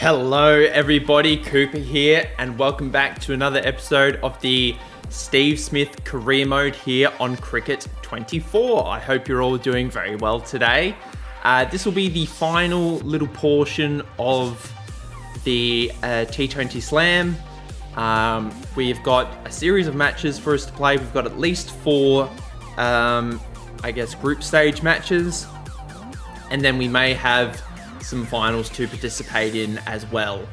Hello everybody, Cooper here, and welcome back to another episode of the Steve Smith Career Mode here on Cricket 24. I hope you're all doing very well today. This will be the final little portion of the T20 Slam. We've got a series of matches for us to play. We've got at least four, group stage matches, and then we may have some finals to participate in as well.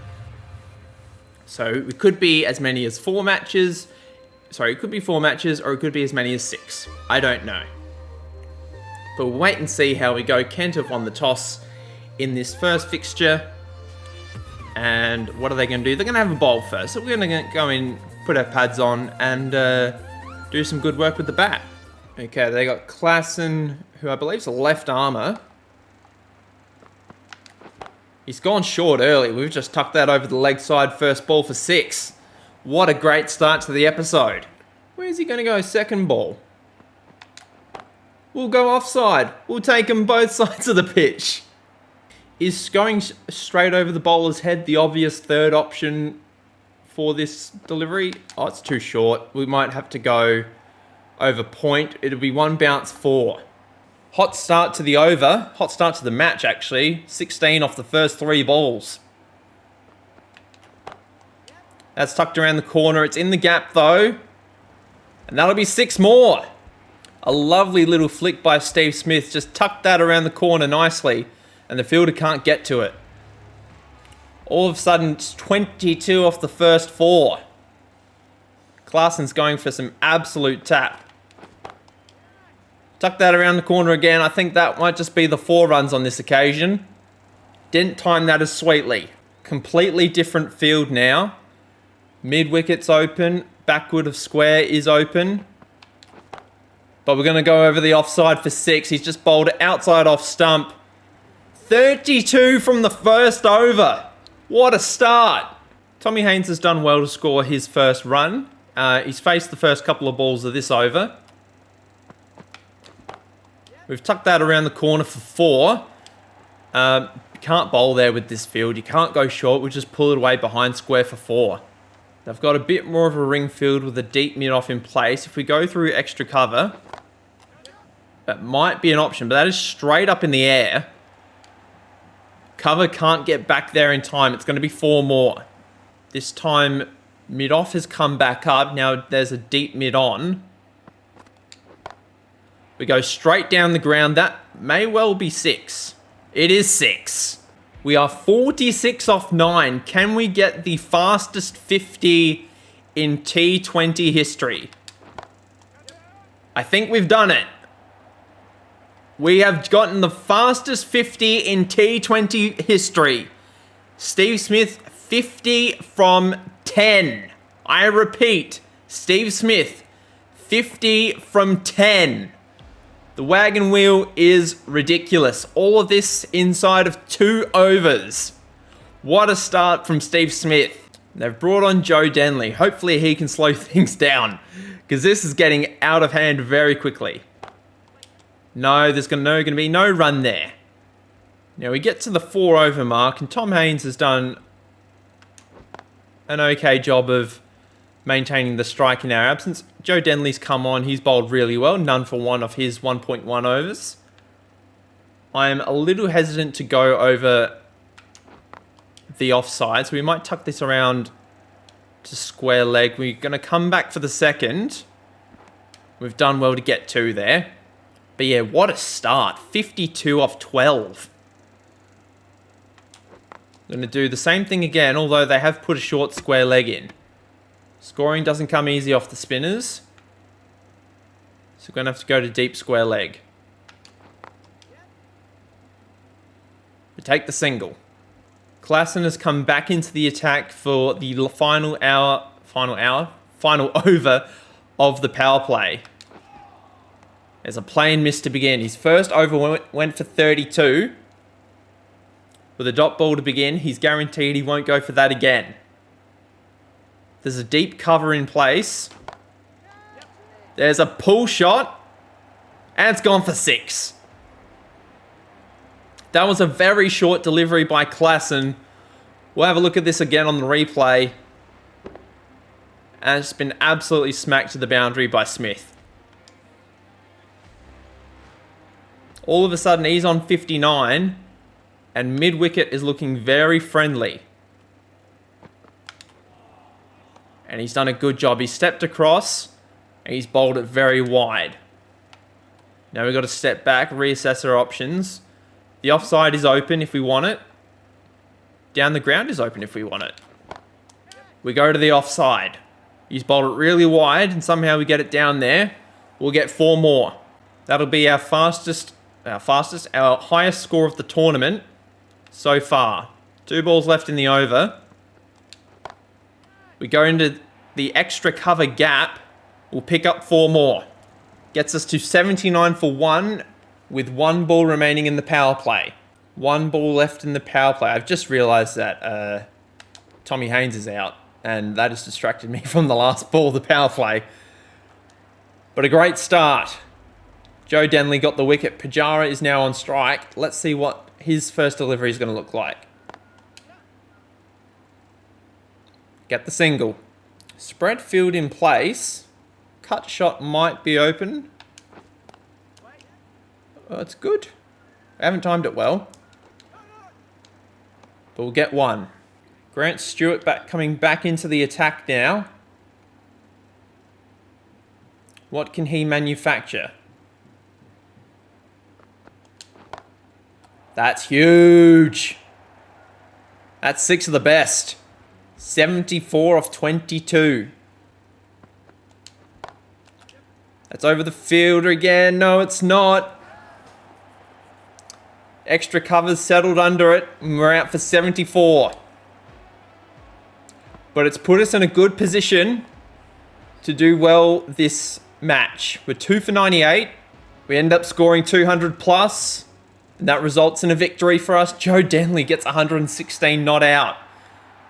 So it could be as many as 4 matches. Sorry, it could be 4 matches, or it could be as many as 6. I don't know. But we'll wait and see how we go. Kent have won the toss in this first fixture. And what are they going to do? They're going to have a bowl first. So we're going to go in, put our pads on, and do some good work with the bat. Okay, they got Klassen, who I believe is a left armour. He's gone short early. We've just tucked that over the leg side, first ball for 6. What a great start to the episode. Where's he going to go second ball? We'll go offside. We'll take him both sides of the pitch. Is going straight over the bowler's head the obvious third option for this delivery? Oh, it's too short. We might have to go over point. It'll be 1 bounce 4. Hot start to the over. Hot start to the match, actually. 16 off the first 3 balls. That's tucked around the corner. It's in the gap, though. And that'll be 6 more. A lovely little flick by Steve Smith. Just tucked that around the corner nicely. And the fielder can't get to it. All of a sudden, it's 22 off the first 4. Klassen's going for some absolute tap. Tuck that around the corner again. I think that might just be the 4 runs on this occasion. Didn't time that as sweetly. Completely different field now. Mid-wicket's open. Backward of square is open. But we're going to go over the offside for 6. He's just bowled it outside off stump. 32 from the first over. What a start. Tommy Haynes has done well to score his first run. He's faced the first couple of balls of this over. We've tucked that around the corner for 4. You can't bowl there with this field. You can't go short. We'll just pull it away behind square for 4. They've got a bit more of a ring field with a deep mid-off in place. If we go through extra cover, that might be an option, but that is straight up in the air. Cover can't get back there in time. It's going to be 4 more. This time, mid-off has come back up. Now there's a deep mid-on. We go straight down the ground. That may well be 6. It is 6. We are 46 off 9. Can we get the fastest 50 in T20 history? I think we've done it. We have gotten the fastest 50 in T20 history. Steve Smith, 50 from 10. I repeat, Steve Smith, 50 from 10. The wagon wheel is ridiculous. All of this inside of 2 overs. What a start from Steve Smith. They've brought on Joe Denley. Hopefully he can slow things down, because this is getting out of hand very quickly. No, there's going to be no run there. Now we get to the 4 over mark, and Tom Haynes has done an okay job of maintaining the strike in our absence. Joe Denley's come on. He's bowled really well. None for 1 of his 1.1 overs. I'm a little hesitant to go over the offside, so we might tuck this around to square leg. We're going to come back for the second. We've done well to get 2 there. But yeah, what a start. 52 off 12. I'm going to do the same thing again, although they have put a short square leg in. Scoring doesn't come easy off the spinners. So we're going to have to go to deep square leg. We take the single. Klassen has come back into the attack for the final over of the power play. There's a plain miss to begin. His first over went for 32. With a dot ball to begin, he's guaranteed he won't go for that again. There's a deep cover in place. There's a pull shot. And it's gone for 6. That was a very short delivery by Klassen. We'll have a look at this again on the replay. And it's been absolutely smacked to the boundary by Smith. All of a sudden, he's on 59. And mid-wicket is looking very friendly. And he's done a good job. He's stepped across. And he's bowled it very wide. Now we've got to step back, reassess our options. The offside is open if we want it. Down the ground is open if we want it. We go to the offside. He's bowled it really wide and somehow we get it down there. We'll get 4 more. That'll be our highest score of the tournament so far. 2 balls left in the over. We go into the extra cover gap. We'll pick up 4 more. Gets us to 79 for 1 with 1 ball remaining in the power play. 1 ball left in the power play. I've just realised that Tommy Haynes is out and that has distracted me from the last ball, the power play. But a great start. Joe Denley got the wicket. Pujara is now on strike. Let's see what his first delivery is going to look like. Get the single. Spread field in place. Cut shot might be open. Oh, it's good. I haven't timed it well. But we'll get 1. Grant Stewart coming back into the attack now. What can he manufacture? That's huge. That's 6 of the best. 74 off 22. That's over the fielder again. No, it's not. Extra covers settled under it. And we're out for 74. But it's put us in a good position to do well this match. We're 2 for 98. We end up scoring 200 plus. And that results in a victory for us. Joe Denley gets 116 not out.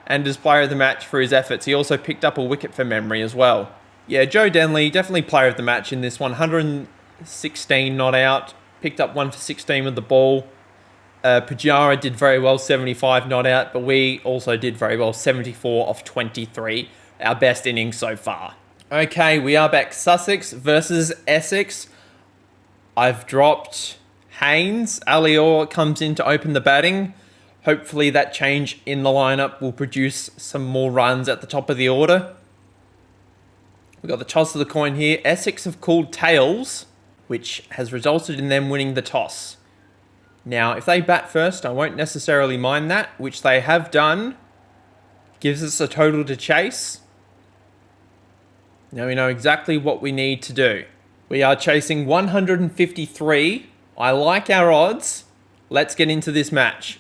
And is player of the match for his efforts. He also picked up a wicket for memory as well. Yeah, Joe Denley, definitely player of the match in this one. 116 not out. Picked up 1 for 16 with the ball. Pujara did very well, 75 not out. But we also did very well, 74 off 23. Our best innings so far. Okay, we are back. Sussex versus Essex. I've dropped Haynes. Alior comes in to open the batting. Hopefully that change in the lineup will produce some more runs at the top of the order. We've got the toss of the coin here. Essex have called tails, which has resulted in them winning the toss. Now, if they bat first, I won't necessarily mind that, which they have done. Gives us a total to chase. Now we know exactly what we need to do. We are chasing 153. I like our odds. Let's get into this match.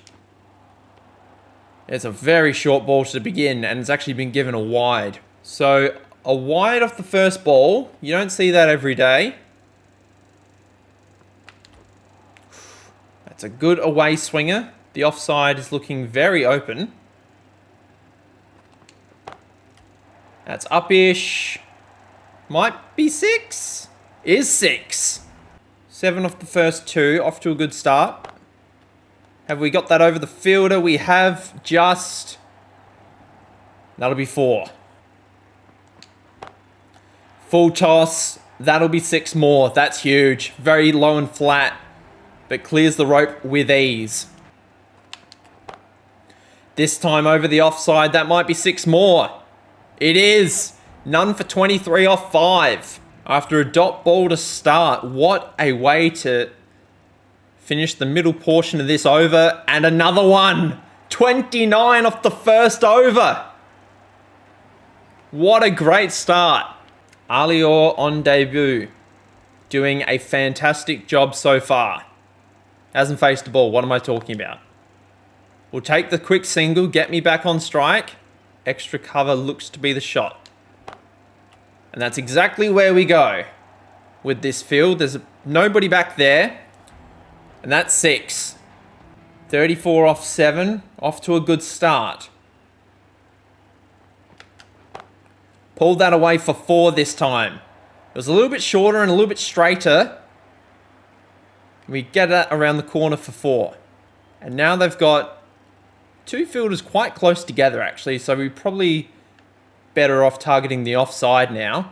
It's a very short ball to begin, and it's actually been given a wide. So, a wide off the first ball. You don't see that every day. That's a good away swinger. The offside is looking very open. That's up-ish. Might be 6. Is 6. 7 off the first 2. Off to a good start. Have we got that over the fielder? We have just. That'll be 4. Full toss. That'll be 6 more. That's huge. Very low and flat. But clears the rope with ease. This time over the offside. That might be 6 more. It is. None for 23 off 5. After a dot ball to start. What a way to finish the middle portion of this over. And another one. 29 off the first over. What a great start. Alior on debut. Doing a fantastic job so far. Hasn't faced the ball. What am I talking about? We'll take the quick single. Get me back on strike. Extra cover looks to be the shot. And that's exactly where we go with this field. There's nobody back there. And that's 6. 34 off 7. Off to a good start. Pulled that away for 4 this time. It was a little bit shorter and a little bit straighter. We get it around the corner for 4. And now they've got Two fielders quite close together, actually, so we're probably better off targeting the offside now.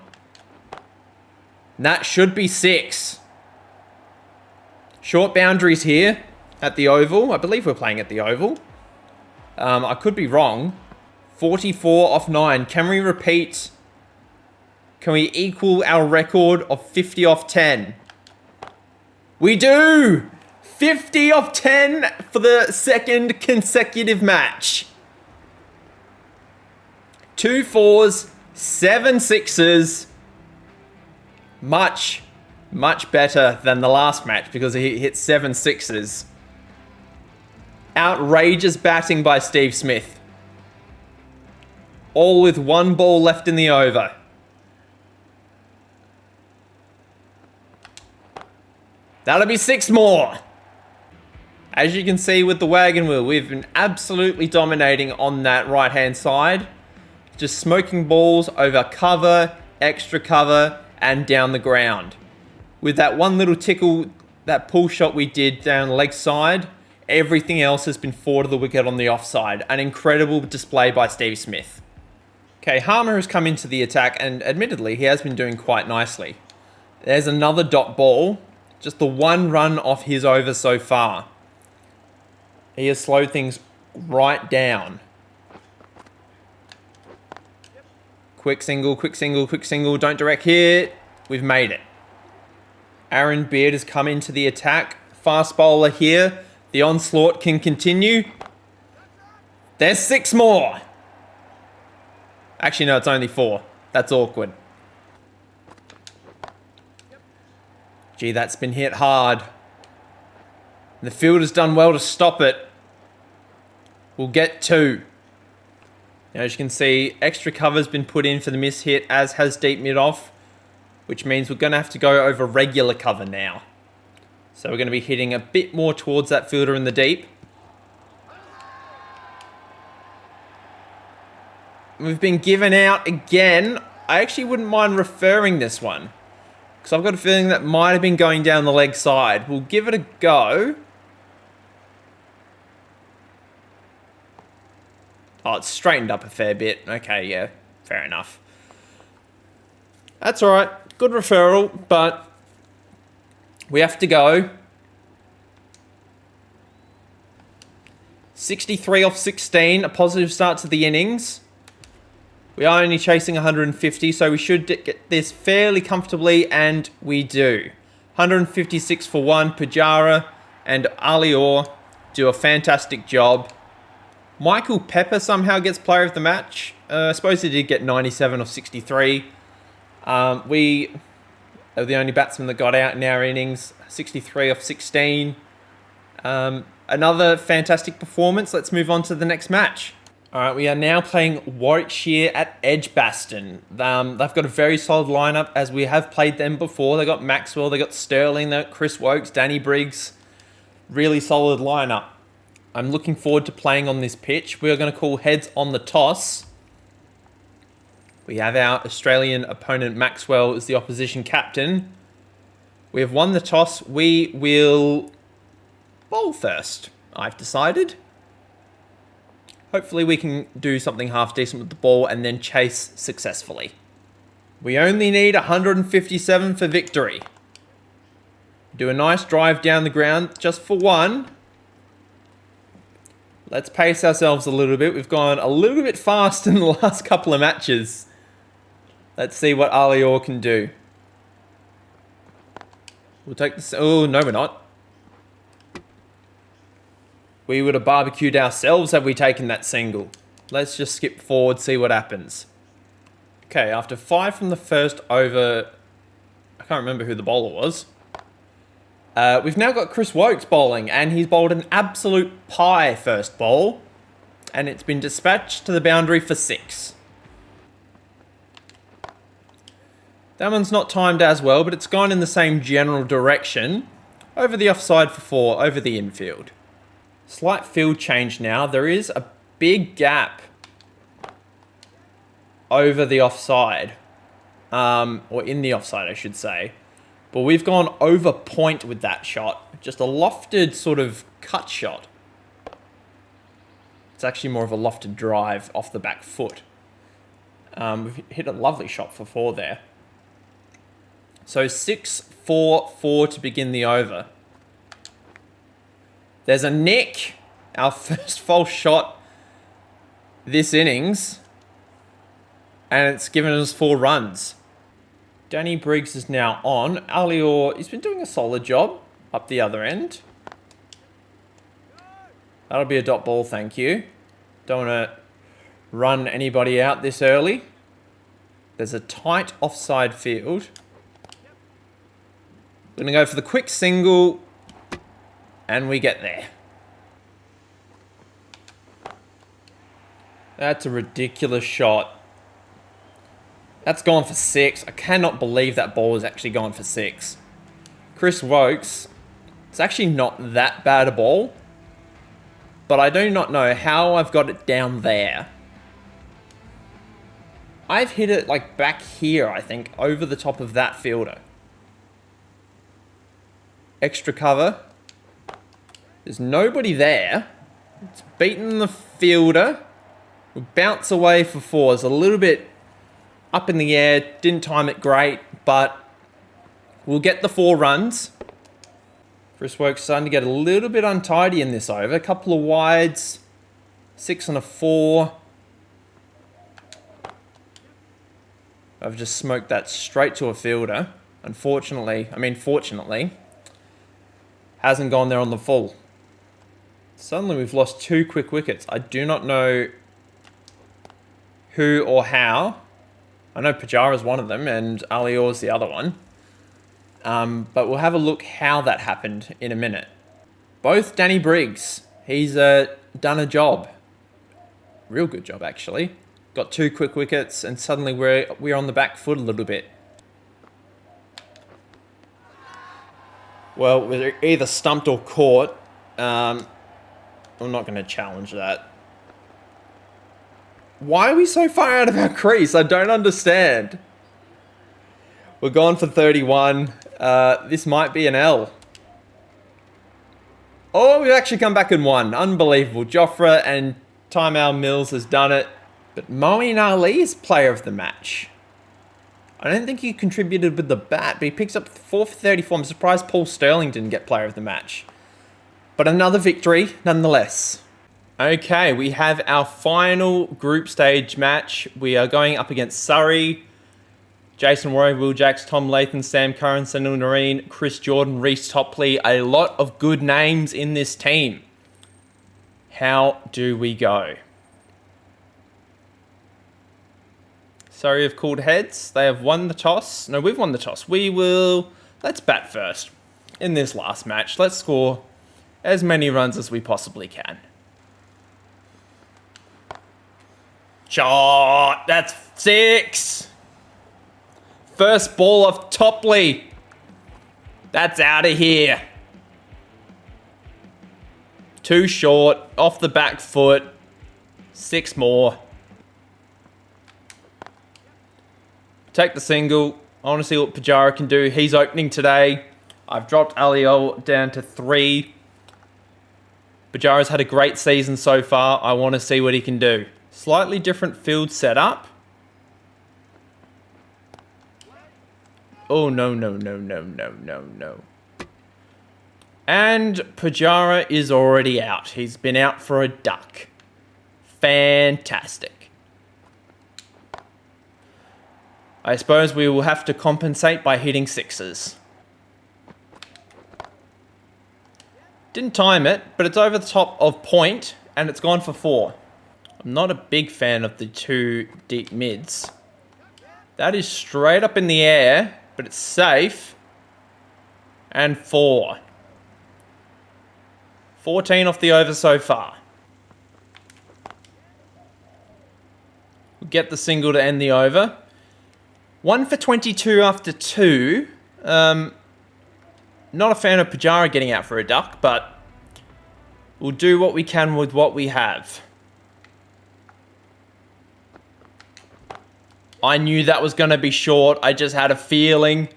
And that should be 6. Short boundaries here at the Oval. I believe we're playing at the Oval. I could be wrong. 44 off 9. Can we repeat? Can we equal our record of 50 off 10? We do! 50 off 10 for the second consecutive match. 2 4s, 7 6s. Much better than the last match because he hit 7 6s. Outrageous batting by Steve Smith. All with 1 ball left in the over. That'll be 6 more. As you can see with the wagon wheel, we've been absolutely dominating on that right-hand side. Just smoking balls over cover, extra cover, and down the ground. With that one little tickle, that pull shot we did down the leg side, everything else has been forward of the wicket on the offside. An incredible display by Steve Smith. Okay, Harmer has come into the attack, and admittedly, he has been doing quite nicely. There's another dot ball. Just the 1 run off his over so far. He has slowed things right down. Quick single, quick single, quick single. Don't direct hit. We've made it. Aaron Beard has come into the attack. Fast bowler here. The onslaught can continue. There's 6 more. Actually, no, it's only 4. That's awkward. Gee, that's been hit hard. The fielder's done well to stop it. We'll get 2. Now, as you can see, extra cover's been put in for the miss hit, as has deep mid-off, which means we're going to have to go over regular cover now. So we're going to be hitting a bit more towards that fielder in the deep. We've been given out again. I actually wouldn't mind referring this one, because I've got a feeling that might have been going down the leg side. We'll give it a go. Oh, it's straightened up a fair bit. Okay, yeah, fair enough. That's all right. Good referral, but we have to go. 63 off 16, a positive start to the innings. We are only chasing 150, so we should get this fairly comfortably, and we do. 156 for 1. Pujara and Ali Orr do a fantastic job. Michael Pepper somehow gets player of the match. I suppose he did get 97 off 63. We are the only batsman that got out in our innings. 63 off 16. Another fantastic performance. Let's move on to the next match. All right, we are now playing Warwickshire at Edgbaston. They've got a very solid lineup, as we have played them before. They got Maxwell, they got Sterling, they got Chris Wokes, Danny Briggs. Really solid lineup. I'm looking forward to playing on this pitch. We are going to call heads on the toss. We have our Australian opponent Maxwell as the opposition captain. We have won the toss. We will bowl first, I've decided. Hopefully we can do something half decent with the ball and then chase successfully. We only need 157 for victory. Do a nice drive down the ground just for 1. Let's pace ourselves a little bit. We've gone a little bit fast in the last couple of matches. Let's see what Ali Orr can do. We'll take this. Oh, no, we're not. We would have barbecued ourselves had we taken that single. Let's just skip forward, see what happens. Okay, after 5 from the first over, I can't remember who the bowler was. We've now got Chris Wokes bowling, and he's bowled an absolute pie first bowl, and it's been dispatched to the boundary for 6. That one's not timed as well, but it's gone in the same general direction. Over the offside for 4, over the infield. Slight field change now. There is a big gap over the offside. Or in the offside, I should say. But we've gone over point with that shot. Just a lofted sort of cut shot. It's actually more of a lofted drive off the back foot. We've hit a lovely shot for 4 there. So 6-4-4 to begin the over. There's a nick. Our first false shot this innings. And it's given us 4 runs. Danny Briggs is now on. Alior, he's been doing a solid job up the other end. That'll be a dot ball, thank you. Don't want to run anybody out this early. There's a tight offside field. Going to go for the quick single. And we get there. That's a ridiculous shot. That's gone for 6. I cannot believe that ball is actually gone for 6. Chris Wokes, it's actually not that bad a ball. But I do not know how I've got it down there. I've hit it like back here, I think, over the top of that fielder. Extra cover. There's nobody there. It's beaten the fielder. We bounce away for 4. It's a little bit up in the air. Didn't time it great, but we'll get the 4 runs. Chris Wokes starting to get a little bit untidy in this over. A couple of wides. 6 and a 4. I've just smoked that straight to a fielder. Unfortunately, fortunately, hasn't gone there on the full. Suddenly we've lost 2 quick wickets. I do not know who or how. I know Pujara's one of them and Alior's the other one. But we'll have a look how that happened in a minute. Both Danny Briggs. He's done a job. Real good job, actually. Got 2 quick wickets and suddenly we're on the back foot a little bit. Well, we're either stumped or caught. I'm not going to challenge that. Why are we so far out of our crease? I don't understand. We're gone for 31. This might be an L. Oh, we've actually come back and won. Unbelievable. Jofra and Timeout Mills has done it. But Moeen Ali is player of the match. I don't think he contributed with the bat, but he picks up 4 for 34. I'm surprised Paul Sterling didn't get player of the match. But another victory, nonetheless. Okay, we have our final group stage match. We are going up against Surrey. Jason Warrior, Will Jacks, Tom Latham, Sam Curran, Sunil Nareen, Chris Jordan, Reece Topley. A lot of good names in this team. How do we go? Surrey have called heads. They have won the toss. No, we've won the toss. Let's bat first in this last match. Let's score as many runs as we possibly can. Shot. That's 6. First ball of Topley. That's out of here. Too short. Off the back foot. 6 more. Take the single. I want to see what Pujara can do. He's opening today. I've dropped Aliol down to 3. Pujara's had a great season so far. I want to see what he can do. Slightly different field setup. Oh, no. And Pujara is already out. He's been out for a duck. Fantastic. I suppose we will have to compensate by hitting 6s. Didn't time it, but it's over the top of point, and it's gone for 4. I'm not a big fan of the 2 deep mids. That is straight up in the air, but it's safe. And 4. 14 off the over so far. We'll get the single to end the over. 1 for 22 after 2. Not a fan of Pujara getting out for a duck, but we'll do what we can with what we have. I knew that was going to be short. I just had a feeling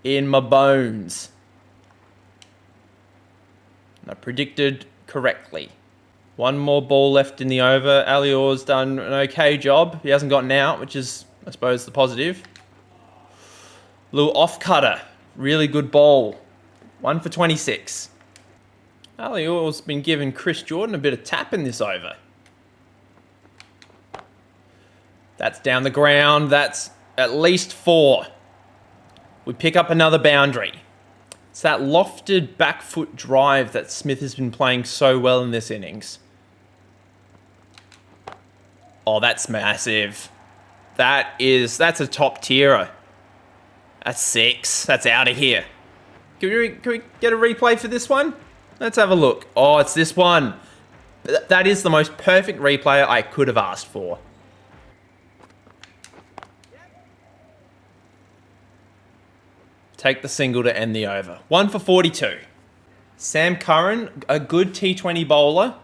in my bones. And I predicted correctly. One more ball left in the over. Alior's done an okay job. He hasn't gotten out, which is, I suppose, the positive. Little off cutter. Really good ball. 1 for 26. Alior's been giving Chris Jordan a bit of tap in this over. That's down the ground. That's at least 4. We pick up another boundary. It's that lofted back foot drive that Smith has been playing so well in this innings. Oh, that's massive. That's a top tierer. That's 6. That's out of here. Can we get a replay for this one? Let's have a look. Oh, it's this one. That is the most perfect replay I could have asked for. Take the single to end the over. 1 for 42. Sam Curran, a good T20 bowler.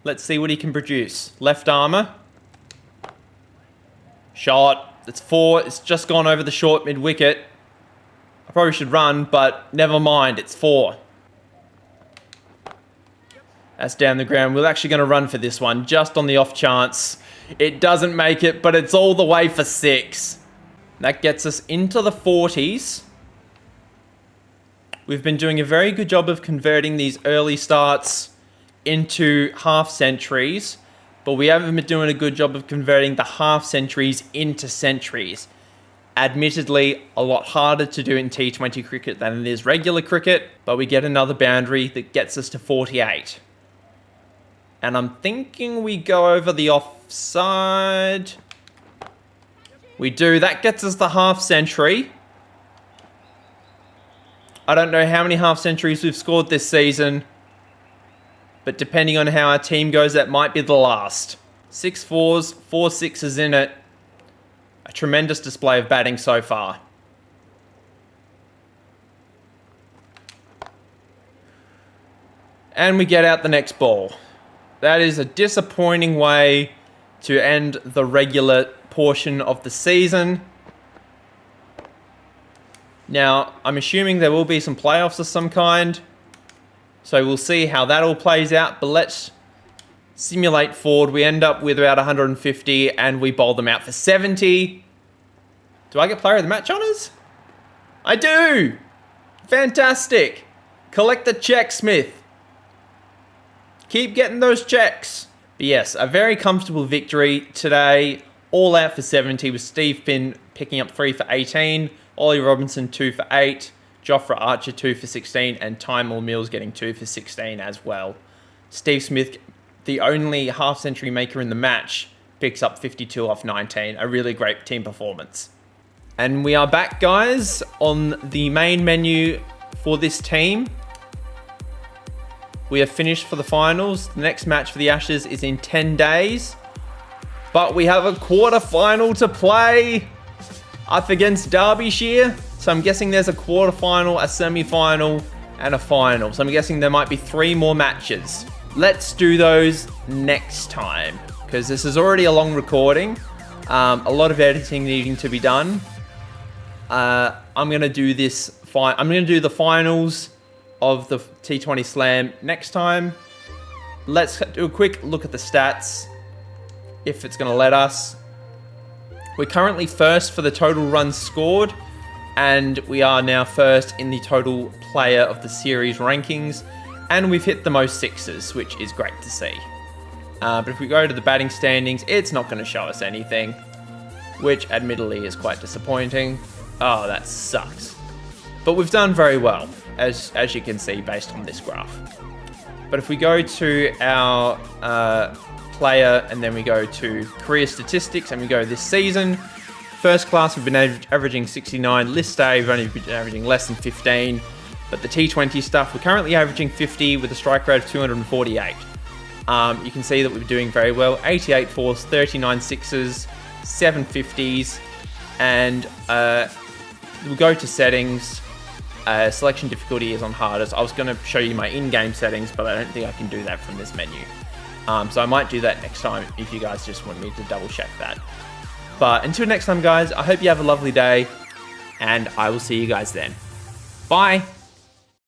Let's see what he can produce. Left armour. Shot. It's 4. It's just gone over the short mid-wicket. I probably should run, but never mind. It's 4. That's down the ground. We're actually going to run for this one, just on the off chance. It doesn't make it, but it's all the way for 6. That gets us into the 40s. We've been doing a very good job of converting these early starts into half centuries, but we haven't been doing a good job of converting the half centuries into centuries. Admittedly, a lot harder to do in T20 cricket than it is regular cricket, but we get another boundary that gets us to 48. And I'm thinking we go over the offside. We do. That gets us the half century. I don't know how many half centuries we've scored this season, but depending on how our team goes, that might be the last. 6 4s, 4 6s in it. A tremendous display of batting so far. And we get out the next ball. That is a disappointing way to end the regular portion of the season. Now, I'm assuming there will be some playoffs of some kind, so we'll see how that all plays out, but let's simulate forward. We end up with about 150, and we bowl them out for 70. Do I get player of the match honours? I do! Fantastic! Collect the check, Smith. Keep getting those checks. But yes, a very comfortable victory today. All out for 70 with Steve Finn picking up 3 for 18. Ollie Robinson 2 for 8, Jofra Archer 2 for 16, and Tymor Mills getting 2 for 16 as well. Steve Smith, the only half century maker in the match, picks up 52 off 19. A really great team performance. And we are back, guys, on the main menu for this team. We are finished for the finals. The next match for the Ashes is in 10 days. But we have a quarter-final to play up against Derbyshire. So I'm guessing there's a quarter-final, a semi-final, and a final. So I'm guessing there might be 3 more matches. Let's do those next time, because this is already a long recording. A lot of editing needing to be done. I'm going to do this. I'm going to do the finals of the T20 Slam next time. Let's do a quick look at the stats, if it's going to let us. We're currently first for the total runs scored, and we are now first in the total player of the series rankings, and we've hit the most 6s, which is great to see. But if we go to the batting standings, it's not going to show us anything, which admittedly is quite disappointing. Oh, that sucks. But we've done very well, as you can see based on this graph. But if we go to our player, and then we go to career statistics, and we go this season, first class we've been averaging 69, list A we've only been averaging less than 15, but the T20 stuff we're currently averaging 50 with a strike rate of 248. You can see that we're doing very well. 88 fours, 39 sixes, 7 50s, and we'll go to settings. Selection difficulty is on hardest. I was going to show you my in-game settings, but I don't think I can do that from this menu. So I might do that next time if you guys just want me to double check that. But until next time, guys, I hope you have a lovely day, and I will see you guys then. Bye!